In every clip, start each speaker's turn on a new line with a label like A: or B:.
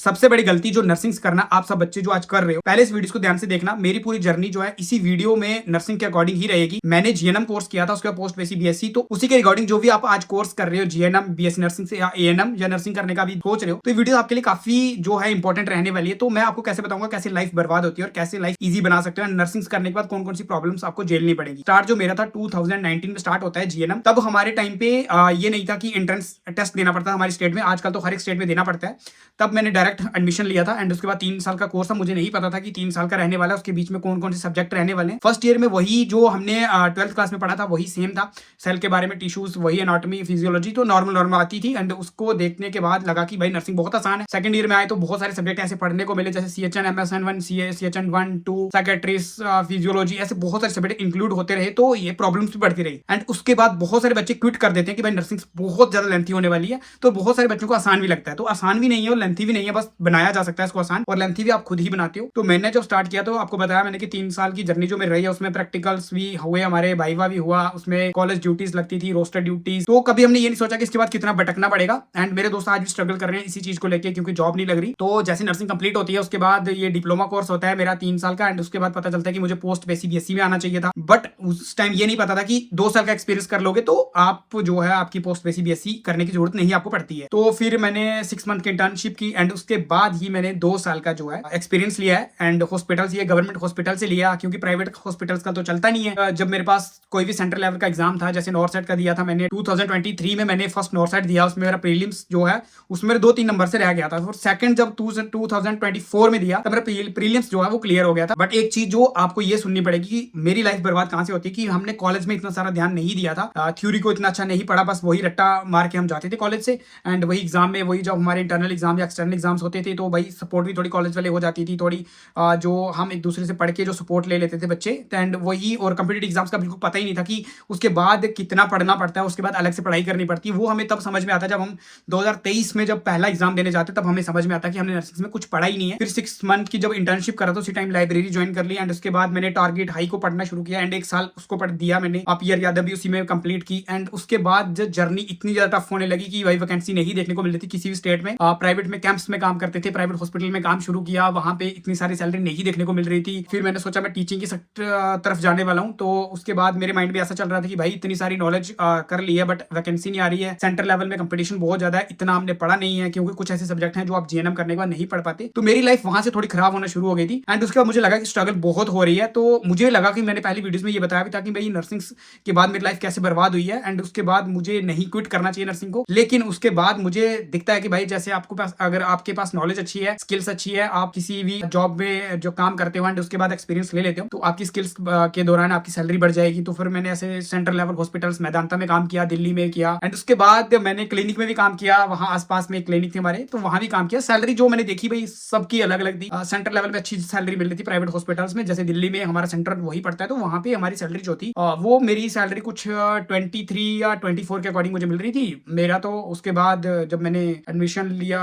A: सबसे बड़ी गलती जो नर्सिंग करना आप सब बच्चे जो आज कर रहे हो, पहले इस वीडियो को ध्यान से देखना। मेरी पूरी जर्नी जो है इसी वीडियो में नर्सिंग के अकॉर्डिंग ही रहेगी। मैंने जीएनएम कोर्स किया था, उसके बाद पोस्ट बेसी बीएससी, तो उसी के रिगार्डिंग जो भी आप आज कोर्स कर रहे हो, जीएनएम बीएससी नर्सिंग से या एएनएम या नर्सिंग करने का भी सोच रहे हो, तो ये वीडियो आपके लिए काफी जो है इंपॉर्टेंट रहने वाली है। तो मैं आपको कैसे बताऊंगा कैसे लाइफ बर्बाद होती है और कैसे लाइफ इजी बना सकते हो, नर्सिंग करने के बाद कौन कौन सी प्रॉब्लम्स आपको झेलनी पड़ेगी। स्टार्ट जो मेरा था 2019 में स्टार्ट होता है जीएनएम। तब हमारे टाइम पे ये नहीं था कि एंट्रेंस टेस्ट देना पड़ता हमारे स्टेट में, आजकल तो हर एक स्टेट में देना पड़ता है। तब मैंने डायरेक्ट एडमिशन लिया था एंड उसके बाद 3 साल का कोर्स था। मुझे नहीं पता था कि 3 साल का रहने वाला है, उसके बीच में कौन कौन से सब्जेक्ट रहने वाले हैं। फर्स्ट ईयर में वही जो हमने 12th क्लास में पढ़ा था वही सेम था, सेल के बारे में, टिश्यूज, वही एनाटॉमी, फिजियोलॉजी, तो नॉर्मल आती थी। एंड उसको देखने के बाद लगा कि भाई नर्सिंग बहुत आसान है। सेकंड ईयर में आए तो बहुत सारे सब्जेक्ट ऐसे पढ़ने को मिले, जैसे CHN, MSN1, CHN 1, 2, psychiatrist, physiology, ऐसे बहुत सारे सब्जेक्ट इंक्लूड होते रहे, तो ये प्रॉब्लम्स भी बढ़ती रही। एंड उसके बाद बहुत सारे बच्चे क्विट कर देते हैं कि भाई नर्सिंग बहुत ज्यादा लेंथी होने वाली है। तो बहुत सारे बच्चों को आसान भी लगता है, तो आसान भी नहीं है और लेंथी भी नहीं है, बस बनाया जा सकता है इसको आसान, और लेंथी भी आप खुद ही बनाते हो। तो मैंने जब स्टार्ट किया तो आपको बताया मैंने कि 3 साल की जर्नी जो मेरी रही है उसमें प्रैक्टिकल्स भी हुए, हमारे वाइवा भी हुआ, उसमें कॉलेज ड्यूटीज लगती थी, रोस्टर ड्यूटीज। तो कभी हमने ये नहीं सोचा कि इसके बाद कितना भटकना पड़ेगा। एंड मेरे दोस्त आज भी स्ट्रगल कर रहे हैं इसी चीज को लेकर, क्योंकि जॉब नहीं लग रही। तो जैसे नर्सिंग कंप्लीट होती है उसके बाद ये डिप्लोमा कोर्स होता है मेरा 3 साल का, एंड उसके बाद पता चलता है कि मुझे पोस्ट बेसी बीएससी में आना चाहिए था। बट उस टाइम ये नहीं पता था कि 2 साल का एक्सपीरियंस कर लोगे तो आप जो है आपकी पोस्ट बेसी बीएससी करने की जरूरत नहीं आपको पड़ती है। तो फिर मैंने 6 मंथ की इंटर्नशिप की एंड उसके बाद ही मैंने 2 साल का जो है एक्सपीरियंस लिया है। एंड हॉस्पिटल से, गवर्नमेंट हॉस्पिटल से लिया, क्योंकि प्राइवेट हॉस्पिटल्स का तो चलता नहीं है। जब मेरे पास कोई भी सेंट्रल लेवल का एग्जाम था, जैसे नॉर्सेट का दिया था मैंने 2023 में, मैंने फर्स्ट नॉर्सेट दिया, उसमें मेरा प्रीलिम्स जो है उसमें मेरे 2-3 नंबर से रह गया था। और सेकंड जब 2024 में दिया तब मेरा प्रीलिम्स जो है वो क्लियर हो गया था। बट एक चीज जो आपको ये सुननी पड़ेगी कि मेरी लाइफ बर्बाद कहां से होती है, कि हमने कॉलेज में इतना सारा ध्यान नहीं दिया था, थ्योरी को इतना अच्छा नहीं पढ़ा, बस वही रट्टा मार के हम जाते थे कॉलेज से। एंड वही एग्जाम में, वही जब हमारे इंटरनल एग्जाम या एक्सटर्नल एग्जाम्स होते थे, तो भाई सपोर्ट भी थोड़ी कॉलेज वाले हो जाती थी, थोड़ी जो हम एक दूसरे से पढ़ के जो सपोर्ट ले लेते थे बच्चे। एंड वही, और कंप्यूटर एग्जाम्स का बिल्कुल पता ही नहीं था कि उसके बाद कितना पढ़ना पड़ता है, उसके बाद अलग से पढ़ाई करनी पड़ती है। वो हमें तब समझ में आता जब हम 2023 में जब पहला एग्जाम देने जाते, तब हमें समझ में आता कि हमने नर्सिंग में कुछ पढ़ा ही नहीं है। फिर 6 मंथ की जब इंटर्नशिप करा तो उसी टाइम लाइब्रेरी ज्वाइन कर ली। एंड उसके बाद मैंने टारगेट हाई को पढ़ना शुरू किया एंड 1 साल उसको पढ़ दिया मैंने, आप ईयर याद भी उसी में कंप्लीट की। एंड उसके बाद जब जर्नी इतनी ज्यादा टफ होने लगी कि भाई वैकेंसी नहीं देखने को मिल रही थी किसी भी स्टेट में। प्राइवेट में कैंप्स में काम करते थे, प्राइवेट हॉस्पिटल में काम शुरू किया, वहां पे इतनी सारी सैलरी नहीं देखने को मिल रही थी। फिर मैंने सोचा मैं टीचिंग की तरफ जाने वाला हूँ। तो उसके बाद मेरे माइंड में ऐसा चल रहा था कि भाई इतनी सारी नॉलेज कर ली है बट वैकेंसी नहीं आ रही है, सेंटर लेवल में कंपटीशन बहुत ज्यादा है, इतना हमने पढ़ा नहीं है, क्योंकि कुछ ऐसे सब्जेक्ट हैं जो आप जीएनएम करने के बाद नहीं पढ़ पाते। तो मेरी लाइफ वहां से थोड़ी खराब होना शुरू हो गई थी। एंड उसके बाद मुझे लगा कि स्ट्रगल बहुत हो रही है। तो मुझे लगा कि मैंने पहली वीडियोस में ये बताया भी था कि भाई नर्सिंग के बाद मेरी लाइफ कैसे बर्बाद हुई है। एंड उसके बाद मुझे नहीं क्विट करना चाहिए नर्सिंग को, लेकिन उसके बाद मुझे दिखता है कि भाई जैसे आपको पास, अगर आपके पास नॉलेज अच्छी है, स्किल्स अच्छी है, आप किसी भी जॉब में जो काम करते हो एंड उसके बाद एक्सपीरियंस ले लेते हो, तो आपकी स्किल्स के दौरान आपकी सैलरी बढ़ जाएगी। तो फिर मैंने ऐसे सेंट्रल लेवल हॉस्पिटल्स मेदांता में काम किया, दिल्ली में किया। एंड उसके बाद मैंने क्लिनिक में भी काम किया, वहां आसपास में क्लिनिक थे हमारे, तो वहां भी काम किया। सैलरी जो मैंने देखी भाई सबकी अलग अलग थी। सेंट्रल लेवल में अच्छी सैलरी मिल रही थी प्राइवेट हॉस्पिटल्स में, जैसे दिल्ली में हमारा सेंटर वही पड़ता है, तो वहां पे हमारी सैलरी जो थी वो मेरी सैलरी कुछ 23 या 24 के अकॉर्डिंग मुझे मिल रही थी मेरा। तो उसके बाद जब मैंने एडमिशन लिया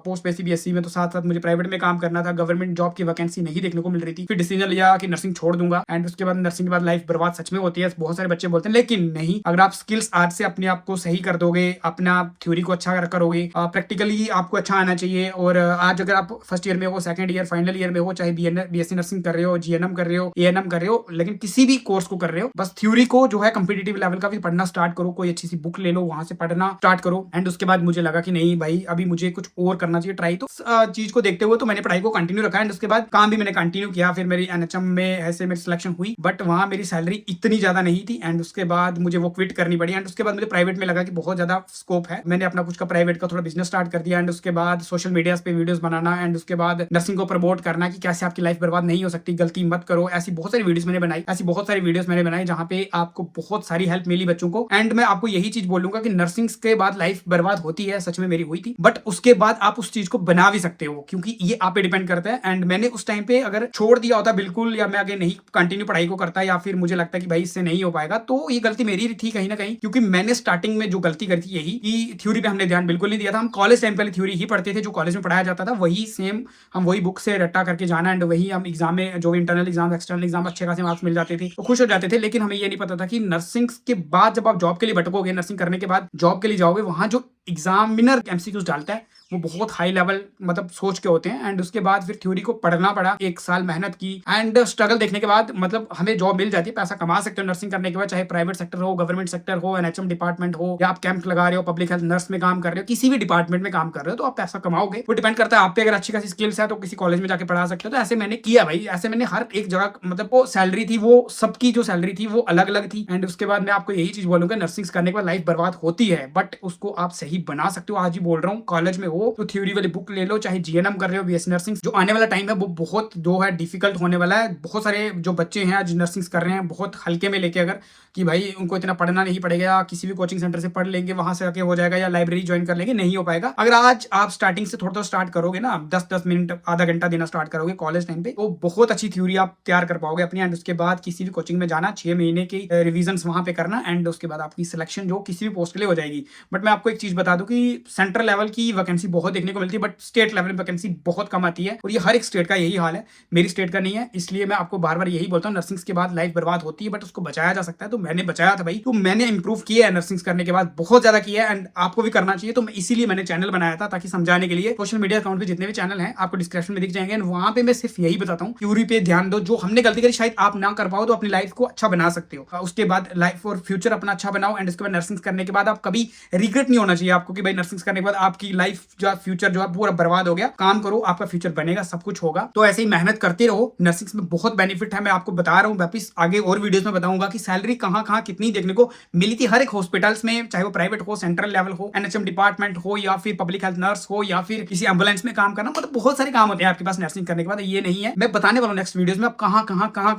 A: पोस्ट बेसी बीएससी में, तो साथ साथ मुझे प्राइवेट में काम करना था, गवर्नमेंट जॉब की वैकेंसी नहीं देखने को मिल रही थी। फिर डिसीजन लिया कि नर्सिंग छोड़ दूंगा। एंड उसके बाद नर्सिंग के बाद लाइफ बर्बाद सच में होती है, बहुत सारे बच्चे बोलते हैं, लेकिन नहीं। अगर आप स्किल्स आज से अपने आप को सही कर दोगे, अपना थ्योरी को अच्छा करोगे, प्रैक्टिकली आपको अच्छा आना चाहिए। और आज अगर आप फर्स्ट ईयर में हो, सेकंड ईयर, फाइनल ईयर में हो, चाहे बीएससी नर्सिंग कर रहे हो, जीएनएम कर रहे हो, एएनएम कर रहे हो, लेकिन किसी भी कोर्स को कर रहे हो, बस थ्योरी को जो है कॉम्पिटिटिव लेवल का भी पढ़ना स्टार्ट करो। कोई अच्छी सी बुक ले लो, वहां से पढ़ना स्टार्ट करो। एंड उसके बाद मुझे लगा कि नहीं भाई अभी मुझे कुछ और करना चाहिए ट्राई। तो चीज को देखते हुए तो मैंने पढ़ाई को कंटिन्यू रखा। एंड उसके बाद काम भी मैंने कंटिन्यू किया। फिर मेरी एनएचएम में ऐसे मेरी सिलेक्शन हुई, बट वहां मेरी सैलरी इतनी ज्यादा नहीं थी। एंड उसके बाद मुझे वो क्विट करनी पड़ी। एंड उसके बाद मुझे प्राइवेट में लगा कि बहुत ज्यादा स्कोप है, मैंने अपना कुछ का प्राइवेट का थोड़ा बिजनेस स्टार्ट कर दिया। एंड उसके बाद सोशल मीडिया पे वीडियोस बनाना, एंड उसके बाद नर्सिंग को प्रमोट करना कि कैसे आपकी लाइफ बर्बाद नहीं हो सकती, गलती मत करो। ऐसी बहुत सारी वीडियोस मैंने बनाई, ऐसी बहुत सारी वीडियोस मैंने बनाई जहां पे आपको बहुत सारी हेल्प मिली बच्चों को। एंड मैं आपको यही चीज बोलूंगा कि नर्सिंग के बाद लाइफ बर्बाद होती है, सच में मेरी हुई थी, बट उसके बाद आप उस चीज को बना भी सकते हो, क्योंकि ये आप पे डिपेंड करता है। एंड मैंने उस टाइम पे अगर छोड़ दिया होता बिल्कुल, या मैं आगे नहीं कंटिन्यू पढ़ाई को करता, या फिर मुझे लगता कि भाई इससे नहीं हो पाएगा, तो ये गलती मेरी थी कहीं ना कहीं। क्योंकि मैंने स्टार्टिंग में जो गलती करी थी यही कि थ्योरी पे हमने ध्यान बिल्कुल नहीं दिया था। हम कॉलेज टाइम पहले थ्योरी ही पढ़ते थे, जो कॉलेज में पढ़ाया जाता था वही सेम हम वही बुक से रट्टा करके जाना। एंड वही हम एग्जाम में जो इंटरनल एग्जाम, एक्सटर्नल एग्जाम अच्छे खासे मार्क्स मिल जाते थे तो खुश हो जाते थे। लेकिन हमें ये नहीं पता था कि नर्सिंग के बाद जब आप जॉब के लिए भटकोगे, नर्सिंग करने के बाद जॉब के लिए जाओगे, वहां जो एग्जामिनर एमसीक्यूज डालता है वो बहुत हाई लेवल मतलब सोच के होते हैं। एंड उसके बाद फिर थ्योरी को पढ़ना पड़ा, 1 साल मेहनत की एंड स्ट्रगल देखने के बाद मतलब हमें जॉब मिल जाती है, पैसा कमा सकते हो नर्सिंग करने के बाद, चाहे प्राइवेट सेक्टर हो, गवर्नमेंट सेक्टर हो, एनएचएम डिपार्टमेंट हो, या आप कैंप लगा रहे हो, पब्लिक हेल्थ नर्स में काम कर रहे हो, किसी भी डिपार्टमेंट में काम कर रहे हो तो आप पैसा कमाओगे। वो डिपेंड करता है आप पे, अगर अच्छी खासी स्किल्स है तो किसी कॉलेज में जाके पढ़ा सकते हो। तो ऐसे मैंने किया भाई, ऐसे मैंने हर एक जगह मतलब वो सैलरी थी, वो सबकी जो सैलरी थी वो अलग अलग थी। एंड उसके बाद मैं आपको यही चीज बोलूंगा, नर्सिंग करने के बाद लाइफ बर्बाद होती है बट उसको आप सही बना सकते हो। आज ही बोल रहा हूँ, कॉलेज में हो तो थ्योरी वाली बुक ले लो, चाहे जीएनएम कर रहे हो, बीएससी नर्सिंग, जो आने वाला टाइम है वो बहुत जो है डिफिकल्ट होने वाला है। बहुत सारे जो बच्चे हैं आज नर्सिंग कर रहे हैं बहुत हल्के में लेके, अगर कि भाई उनको इतना पढ़ना नहीं पड़ेगा, किसी भी कोचिंग सेंटर से पढ़ लेंगे, वहां से आके हो जाएगा, या लाइब्रेरी ज्वाइन कर लेंगे, नहीं हो पाएगा। अगर आज आप स्टार्टिंग से थोड़ा थोड़ा स्टार्ट करोगे ना, 10-10 मिनट आधा घंटा देना स्टार्ट करोगे कॉलेज टाइम पे, तो बहुत अच्छी थ्योरी आप तैयार कर पाओगे अपनी। एंड उसके बाद किसी भी कोचिंग में जाना, 6 महीने की रिविजन वहां पे करना, एंड उसके बाद आपकी सिलेक्शन जो किसी भी पोस्ट के लिए हो जाएगी। बट मैं आपको एक चीज बता दूं कि सेंट्रल लेवल की वैकेंसी बहुत देखने को मिलती है बट स्टेट लेवल में वैकेंसी बहुत कम आती है, और ये हर एक स्टेट का यही हाल है, मेरी स्टेट का नहीं है। इसलिए मैं आपको बार बार यही बोलता हूँ, नर्सिंग के बाद लाइफ बर्बाद होती है बट उसको बचाया जा सकता है। तो मैंने बचाया था भाई, तो मैंने इंप्रूव किया है नर्सिंग करने के बाद, बहुत ज्यादा किया है, एंड आपको भी करना चाहिए। तो इसीलिए मैंने चैनल बनाया था, ताकि समझाने के लिए। सोशल मीडिया अकाउंट पे जितने भी चैनल हैं आपको डिस्क्रिप्शन में दिख जाएंगे, वहां पे मैं सिर्फ यही बताता हूँ, थ्योरी पे ध्यान दो, जो हमने गलती करी शायद आप ना कर पाओ तो अपनी लाइफ को अच्छा बना सकते हो। उसके बाद लाइफ और फ्यूचर अपना अच्छा बनाओ। एंड उसके बाद नर्सिंग करने के बाद आप कभी रिग्रेट नहीं होना चाहिए आपको कि भाई नर्सिंग करने के बाद आपकी लाइफ जो है, फ्यूचर जो है पूरा बर्बाद हो गया। काम करो, आपका फ्यूचर बनेगा, सब कुछ होगा। तो ऐसे ही मेहनत करते रहो, नर्सिंग में बहुत बेनिफिट है, मैं आपको बता रहा हूँ। वापिस आगे और वीडियोस में बताऊंगा कि सैलरी कहां कहां कितनी देखने को मिली थी हर एक हॉस्पिटल्स में, चाहे वो प्राइवेट हो, सेंट्रल लेवल हो, एनएचएम डिपार्टमेंट हो, या फिर पब्लिक हेल्थ नर्स हो, या फिर किसी एम्बुलेंस में काम करना, मतलब बहुत सारे काम होते हैं आपके पास नर्सिंग करने के बाद। ये नहीं है, मैं बताने वाला हूँ नेक्स्ट वीडियोस में आप कहां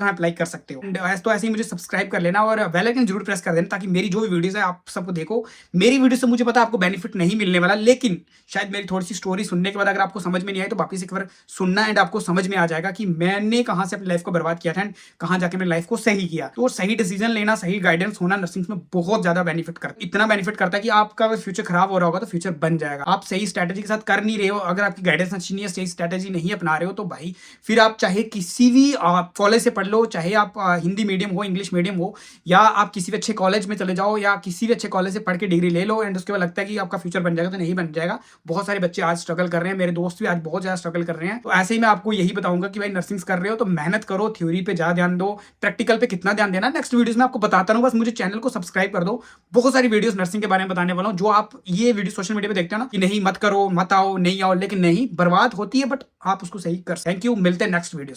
A: अप्लाई कर सकते हो। तो ऐसे ही मुझे सब्सक्राइब कर लेना और बेल आइकन जरूर प्रेस कर देना, ताकि मेरी जो भी वीडियोस है आप सबको देखो। मेरी वीडियो से मुझे पता है आपको बेनिफिट नहीं मिलने वाला, लेकिन शायद मेरी थोड़ी सी स्टोरी सुनने के बाद अगर आपको समझ में नहीं आई तो वापिस एक बार सुनना, एंड आपको समझ में आ जाएगा कि मैंने कहां से अपनी लाइफ को बर्बाद किया था एंड कहां जाके मैंने लाइफ को सही किया। तो सही डिसीजन लेना, सही गाइडेंस होना नर्सिंग में बहुत ज्यादा बेनिफिट करता है। इतना बेनिफिट करता है कि आपका फ्यूचर खराब हो रहा होगा तो फ्यूचर बन जाएगा। आप सही स्ट्रैटेजी के साथ कर नहीं रहे हो, अगर आपकी गाइडेंस अच्छी नहीं है, सही स्ट्रैटेजी नहीं अपना रहे हो, तो भाई फिर आप चाहे किसी भी कॉलेज से पढ़ लो, चाहे आप हिंदी मीडियम हो, इंग्लिश मीडियम हो, या आप किसी भी अच्छे कॉलेज में चले जाओ, या किसी भी अच्छे कॉलेज से पढ़ के डिग्री ले लो, एंड उसके बाद लगता है कि आपका फ्यूचर बन जाएगा, तो नहीं बन जाएगा। बहुत सारे बच्चे आज स्ट्रगल कर रहे हैं, मेरे दोस्त भी आज बहुत ज्यादा स्ट्रगल कर रहे हैं। तो ऐसे ही मैं आपको यही बताऊंगा कि भाई नर्सिंग कर रहे हो तो मेहनत करो, थ्योरी पे ज्यादा ध्यान दो, प्रैक्टिकल पे कितना ध्यान देना नेक्स्ट वीडियोस में आपको बताता हूं। बस मुझे चैनल को सब्सक्राइब कर दो, बहुत सारी वीडियोस नर्सिंग के बारे में बताने वाला हूं, जो आप ये वीडियो सोशल मीडिया पे देखते हो ना कि नहीं मत करो, मत आओ, नहीं आओ, लेकिन नहीं, बर्बाद होती है बट आप उसको सही कर। थैंक यू, मिलते हैं नेक्स्ट वीडियो।